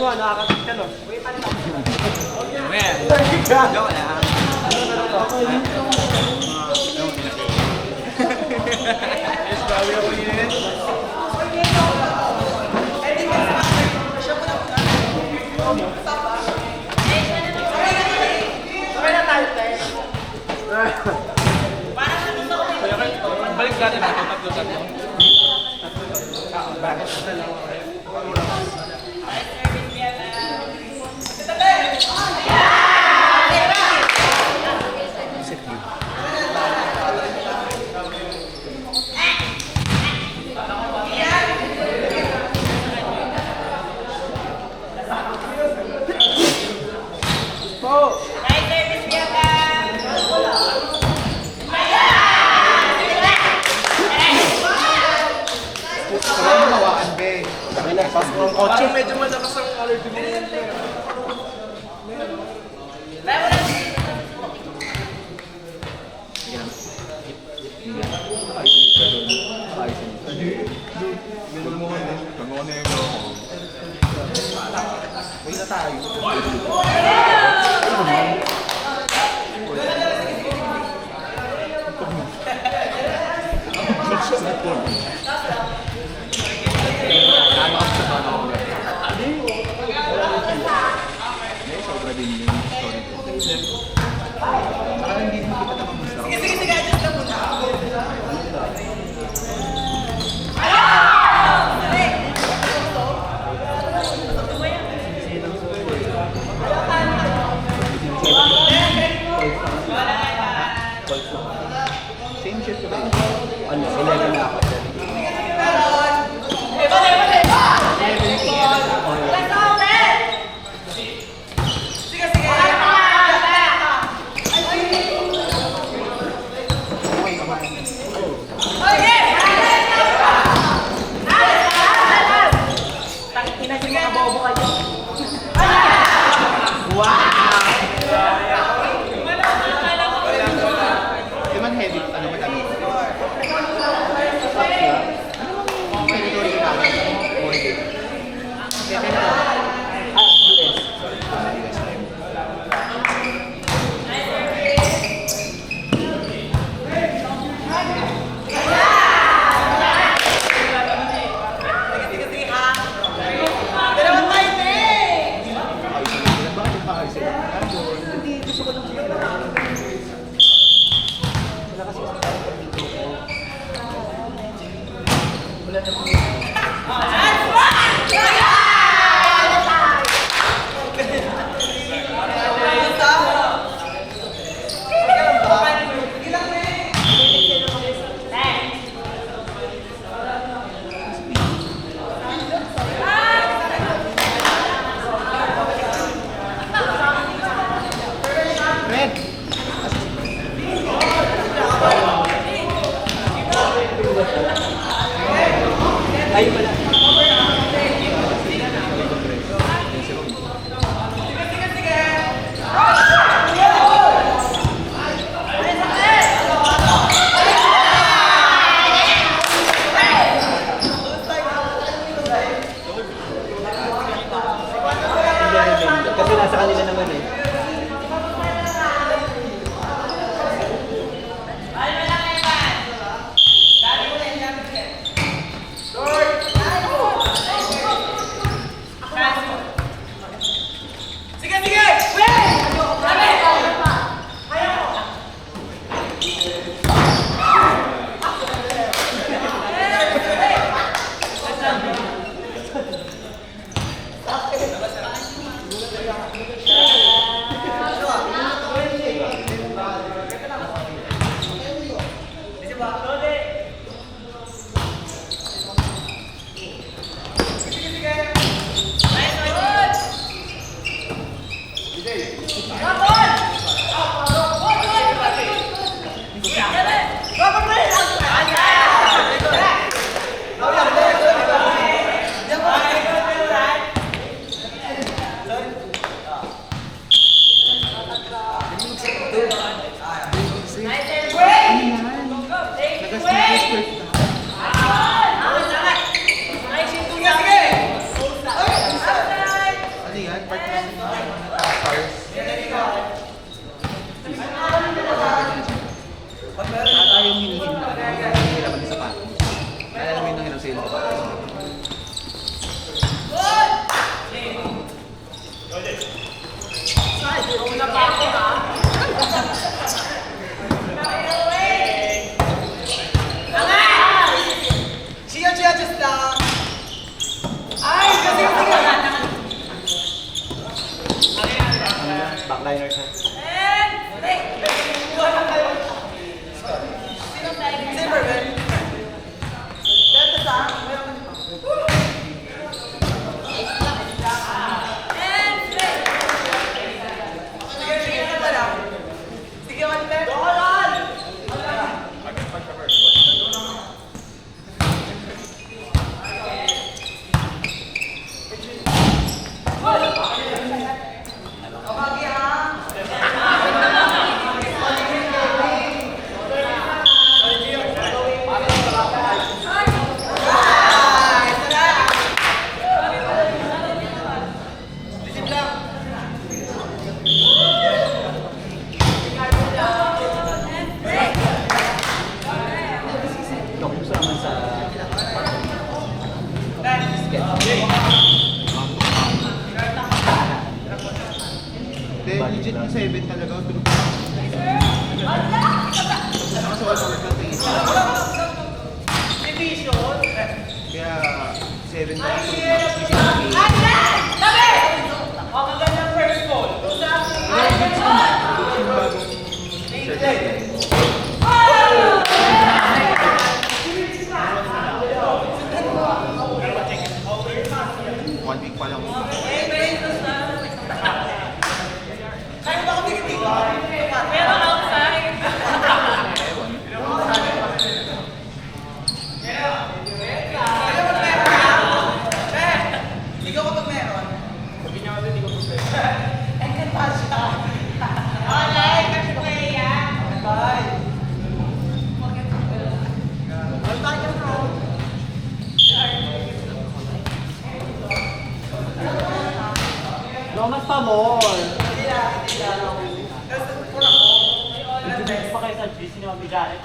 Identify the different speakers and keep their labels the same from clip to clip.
Speaker 1: mo, nakakasip ka, no?
Speaker 2: Man, joke lang. Yes, bawi ako yun. Balik natin natin, tatlo. Bakit na lang ako?
Speaker 1: Kotse medyo malakas ang color to me. Kasi nasa kanila naman eh.
Speaker 3: legit yung 7 talaga. Nakasuot ako ng tingin. Kaya 7 na ito. One week pa lang.
Speaker 1: Lomas pa more. Ibigay pa kayo sa GC ni Mami Janet.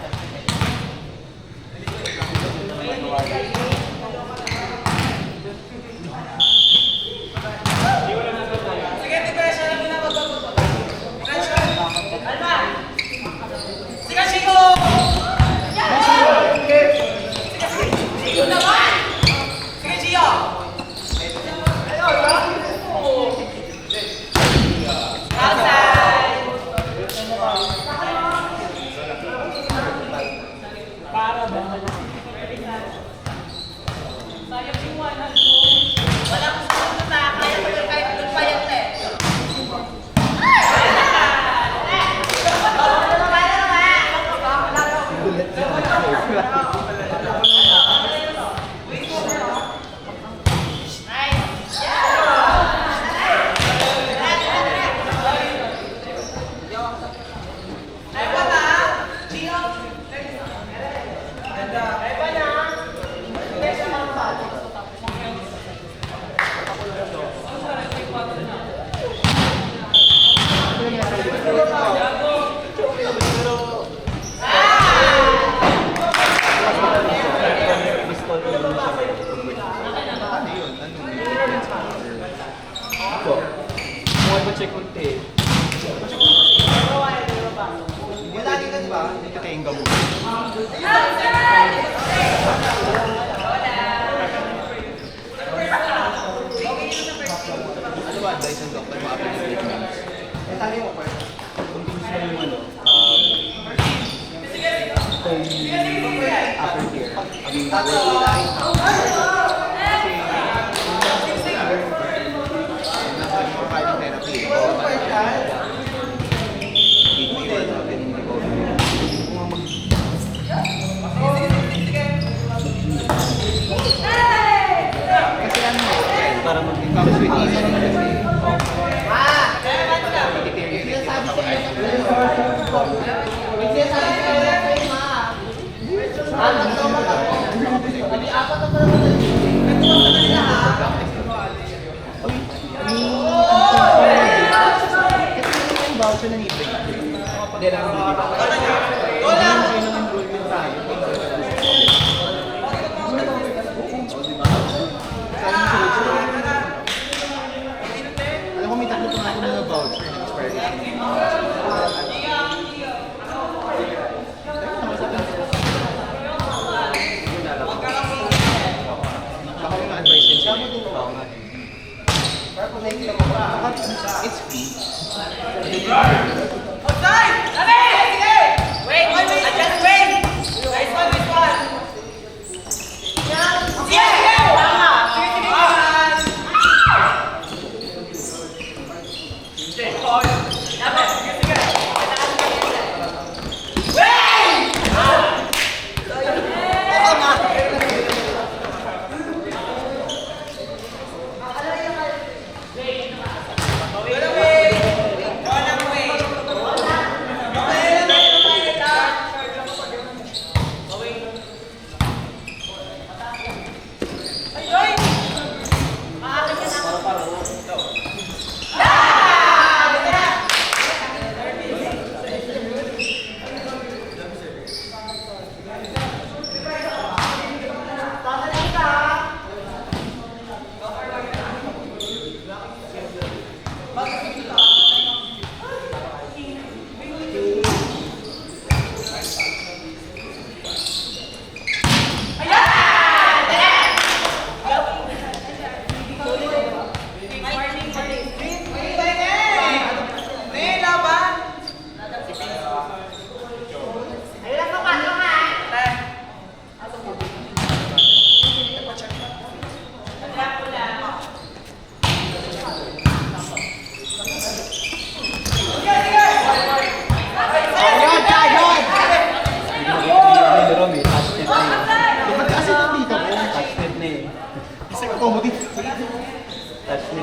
Speaker 1: Check unti.
Speaker 3: Wala din ka ba? Hindi ka tayong gamot. Ano ba advice ng doktor mo after the treatments?
Speaker 1: Tali mo pa. Kung gusto mo yung ano, after care. Para
Speaker 3: voucher na libre.
Speaker 1: hindi lang hindi pa.
Speaker 3: Alam ko may tatlo pa nga ako na voucher na expired. Baka yung advice din siya. It's free.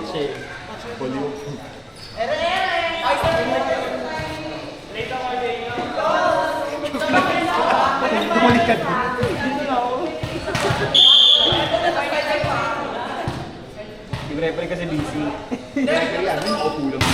Speaker 1: siya eh.
Speaker 3: Bumalik ka din.
Speaker 1: Yung referee kasi busy.
Speaker 3: Kaya ano yung upo lang.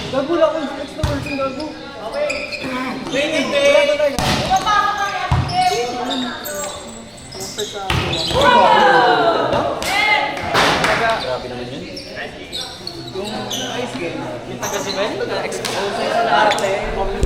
Speaker 1: Gago lang kung it's the working gago.
Speaker 2: Grabe naman yun.
Speaker 1: Yung ice game, yung taga-Siben, na-expose sa lahat eh.